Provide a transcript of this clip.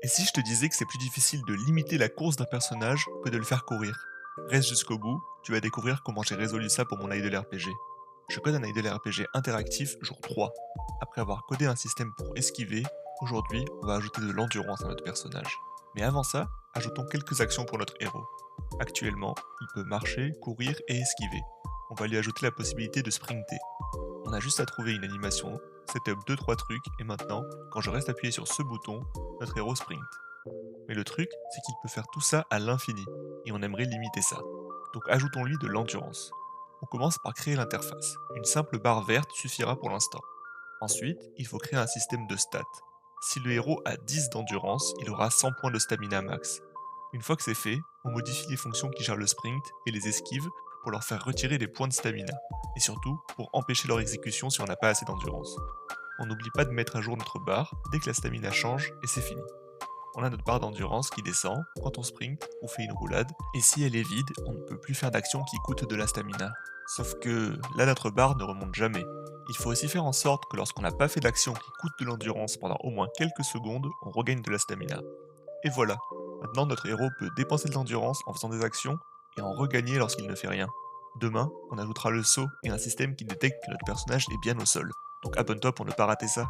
Et si je te disais que c'est plus difficile de limiter la course d'un personnage que de le faire courir? Reste jusqu'au bout, tu vas découvrir comment j'ai résolu ça pour mon idle RPG. Je code un idle RPG interactif jour 3. Après avoir codé un système pour esquiver, aujourd'hui on va ajouter de l'endurance à notre personnage. Mais avant ça, ajoutons quelques actions pour notre héros. Actuellement, il peut marcher, courir et esquiver. On va lui ajouter la possibilité de sprinter. On a juste à trouver une animation, setup 2-3 trucs, et maintenant, quand je reste appuyé sur ce bouton, notre héros sprint. Mais le truc, c'est qu'il peut faire tout ça à l'infini, et on aimerait limiter ça. Donc ajoutons-lui de l'endurance. On commence par créer l'interface. Une simple barre verte suffira pour l'instant. Ensuite, il faut créer un système de stats. Si le héros a 10 d'endurance, il aura 100 points de stamina max. Une fois que c'est fait, on modifie les fonctions qui gèrent le sprint et les esquives pour leur faire retirer des points de stamina, et surtout pour empêcher leur exécution si on n'a pas assez d'endurance. On n'oublie pas de mettre à jour notre barre dès que la stamina change et c'est fini. On a notre barre d'endurance qui descend quand on sprint ou fait une roulade, et si elle est vide, on ne peut plus faire d'action qui coûte de la stamina. Sauf que là, notre barre ne remonte jamais. Il faut aussi faire en sorte que lorsqu'on n'a pas fait d'action qui coûte de l'endurance pendant au moins quelques secondes, on regagne de la stamina. Et voilà, maintenant notre héros peut dépenser de l'endurance en faisant des actions et en regagner lorsqu'il ne fait rien. Demain, on ajoutera le saut et un système qui détecte que notre personnage est bien au sol. Donc abonne-toi pour ne pas rater ça.